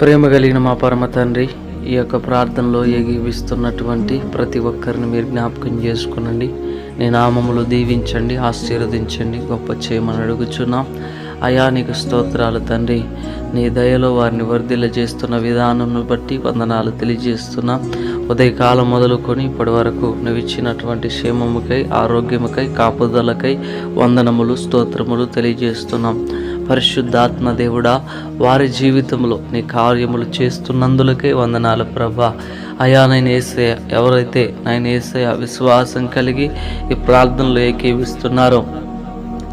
ప్రేమ కలిగిన మా పరమ తండ్రి, ఈ యొక్క ప్రార్థనలో ఏకీవిస్తున్నటువంటి ప్రతి ఒక్కరిని మీరు జ్ఞాపకం చేసుకునండి. నీ నామములో దీవించండి, ఆశీర్వదించండి, గొప్ప చేయమని అడుగుచున్నాం. అయా నీకు స్తోత్రాలు తండ్రి. నీ దయలో వారిని వర్ధిల్ల చేస్తున్న విధానంను బట్టి వందనాలు తెలియజేస్తున్నాం. ఉదయకాలం మొదలుకొని ఇప్పటి వరకు నువ్వు ఇచ్చినటువంటి క్షేమముకై, ఆరోగ్యముకై, కాపుదలకై వందనములు, స్తోత్రములు తెలియజేస్తున్నాం. పరిశుద్ధాత్మ దేవుడా, వారి జీవితంలో నీ కార్యములు చేస్తున్నందులకే వందనాలు ప్రభా. అయా నేను యేసయ్య, ఎవరైతే నేను యేసయ్య విశ్వాసం కలిగి ఈ ప్రార్థనలో ఏకీవిస్తున్నారో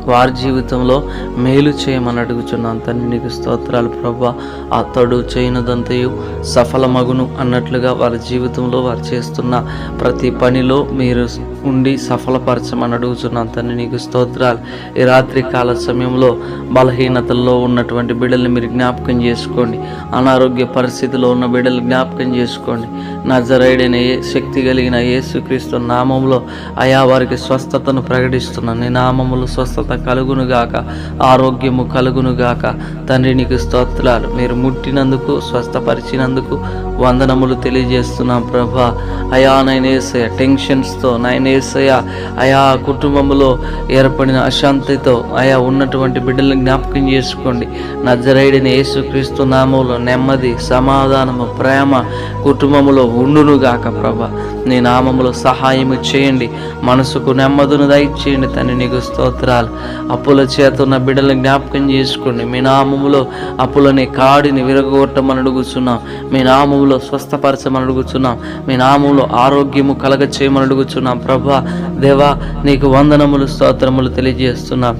వారి జీవితంలో మేలు చేయమని అడుగుచున్నాను తండ్రి. నీకు స్తోత్రాలు ప్రభా. అతడు చేయనదంతయు సఫలమగును అన్నట్లుగా వారి జీవితంలో వారు చేస్తున్న ప్రతి పనిలో మీరు ఉండి సఫలపరచమని అడుగుచున్నాను తండ్రి. నీకు స్తోత్రాలు. ఈ రాత్రి కాల సమయంలో బలహీనతల్లో ఉన్నటువంటి బిడ్డల్ని మీరు జ్ఞాపకం చేసుకోండి. అనారోగ్య పరిస్థితిలో ఉన్న బిడ్డలు జ్ఞాపకం చేసుకోండి. నజరేయుడైన శక్తి కలిగిన యేసుక్రీస్తు నామములో అయా వారికి స్వస్థతను ప్రకటిస్తున్నాను. నీ నామములో స్వస్థత కలుగునుగాక, ఆరోగ్యము కలుగునుగాక తండ్రి. నీకు స్తోత్రాలు. మీరు ముట్టినందుకు, స్వస్థపరిచినందుకు వందనములు తెలియజేస్తున్నాం ప్రభా. అయా నైన్ యేసయ్య టెన్షన్స్తో, నైన్ యేసయ్య అయా కుటుంబంలో ఏర్పడిన అశాంతితో అయా ఉన్నటువంటి బిడ్డలను జ్ఞాపకం చేసుకోండి. నజరేయుడైన యేసుక్రీస్తు నామములో నెమ్మది, సమాధానము, ప్రేమ కుటుంబంలో ఉండునుగాక ప్రభా. నీ నామములో సహాయము చేయండి. మనసుకు నెమ్మదును దయచేయండి తండ్రి. నీకు స్తోత్రాలు. అప్పుల చేత ఉన్న బిడ్డలను జ్ఞాపకం చేసుకోండి. మీ నామములో అప్పులని కాడిని విరగొట్టమని అడుగుచున్నాం. మీ నామములో స్వస్థపరచమని అడుగుచున్నాం. మీ నామములో ఆరోగ్యము కలగ చేయమని అడుగుచున్నాం ప్రభా. దేవా నీకు వందనములు, స్తోత్రములు తెలియజేస్తున్నాం.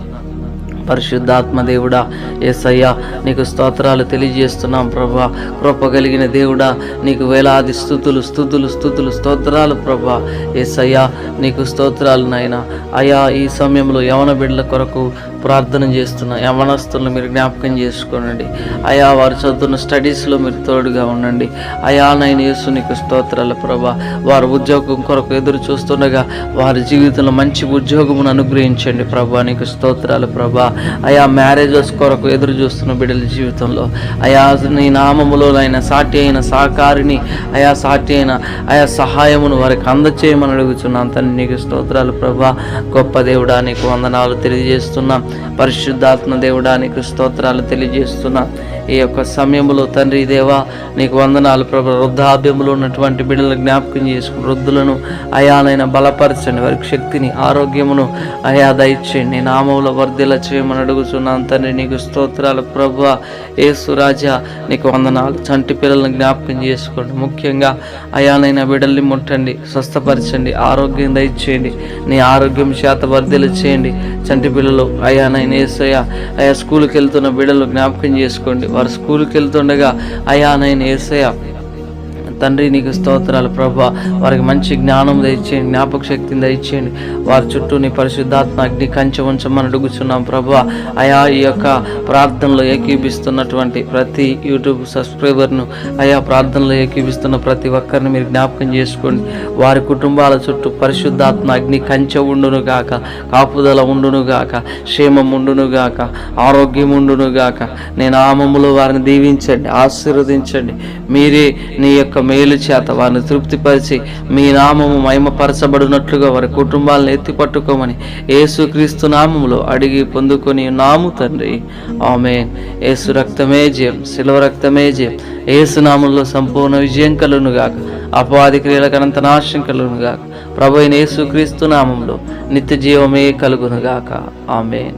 పరిశుద్ధాత్మ దేవుడా, యేసయ్యా నీకు స్తోత్రాలు తెలియజేస్తున్నాం ప్రభా. కృప కలిగిన దేవుడా, నీకు వేలాది స్తుతులు స్తుతులు స్తుతులు స్తోత్రాలు ప్రభా. యేసయ్యా నీకు స్తోత్రాలు నాయన. అయా ఈ సమయంలో యవన బిడ్డల కొరకు ప్రార్థన చేస్తున్న యవనస్తులను మీరు జ్ఞాపకం చేసుకోనండి. అయా వారు చదువుతున్న స్టడీస్లో మీరు తోడుగా ఉండండి. అయా నైనా యేసు నీకు స్తోత్రాలు ప్రభా. వారు ఉద్యోగం కొరకు ఎదురు చూస్తుండగా వారి జీవితంలో మంచి ఉద్యోగమును అనుగ్రహించండి ప్రభా. నీకు స్తోత్రాలు ప్రభా. అయా మ్యారేజెస్ కొరకు ఎదురు చూస్తున్న బిడ్డల జీవితంలో అయా నీ నామములో అయిన సాటి అయిన సహకారిని, అయా సాటి అయిన అయా సహాయమును వారికి అందచేయమని అడుగుతున్నాను తండ్రి. నీకు స్తోత్రాలు ప్రభా. గొప్ప దేవుడా నీకు వందనాలు తెలియజేస్తున్నాం. పరిశుద్ధాత్మ దేవుడా నీకు స్తోత్రాలు తెలియజేస్తున్నాం. ఈ యొక్క సమయంలో తండ్రి దేవా నీకు వందనాలు ప్రభు. వృద్ధాప్యంలో ఉన్నటువంటి బిడ్డలను జ్ఞాపకం చేసుకుని వృద్ధులను అయానైనా బలపరచండి. వారికి శక్తిని, ఆరోగ్యమును అయా దయచేయండి. నీ నామములో వర్ధిల్ల చేయమని అడుగుతున్నాను తండ్రి. నీకు స్తోత్రాలు ప్రభు. యేసు రాజా నీకు వందనాలు. చంటి పిల్లలను జ్ఞాపకం చేసుకోండి. ముఖ్యంగా అయానైనా బిడ్డల్ని ముట్టండి, స్వస్థపరచండి, ఆరోగ్యం దయచేయండి. నీ ఆరోగ్యం చేత వర్ధిల్ల చేయండి. చంటి పిల్లలు అయానైనా యేసయ్య అయా స్కూల్కి వెళ్తున్న బిడ్డలు జ్ఞాపకం చేసుకోండి. వారు స్కూల్కి వెళ్తుండగా అయా నైనా యేసయ్య తండ్రి నీకు స్తోత్రాలు ప్రభా. వారికి మంచి జ్ఞానం దయచేయండి, జ్ఞాపక శక్తిని దయచేయండి. వారి చుట్టూ నీ పరిశుద్ధాత్మ అగ్ని కంచె ఉంచమని అడుగుచున్నాం ప్రభా. అయా ఈ యొక్క ప్రార్థనలో ఏకీపిస్తున్నటువంటి ప్రతి యూట్యూబ్ సబ్స్క్రైబర్ను, అయా ప్రార్థనలో ఏకీపిస్తున్న ప్రతి ఒక్కరిని మీరు జ్ఞాపకం చేసుకోండి. వారి కుటుంబాల చుట్టూ పరిశుద్ధాత్మ అగ్ని కంచె ఉండునుగాక, కాపుదల ఉండునుగాక, క్షేమం ఉండునుగాక, ఆరోగ్యం ఉండునుగాక. నీ నామములో వారిని దీవించండి, ఆశీర్వదించండి. మీరే నీ యొక్క మేలు చేత వారిని తృప్తిపరిచి మీ నామము మహిమపరచబడినట్లుగా వారి కుటుంబాలను ఎత్తిపట్టుకోమని యేసుక్రీస్తు నామములో అడిగి పొందుకొని నాము తండ్రి. ఆమేన్. యేసు రక్తమే జయం, శిలువ రక్తమే జయం. యేసు నామములో సంపూర్ణ విజయం కలుగునుగాక, అపవాది క్రియలకు అనంత నాశనం కలుగునుగాక. ప్రభు అయిన యేసుక్రీస్తు నామములో నిత్య జీవమే కలుగునుగాక. ఆమేన్.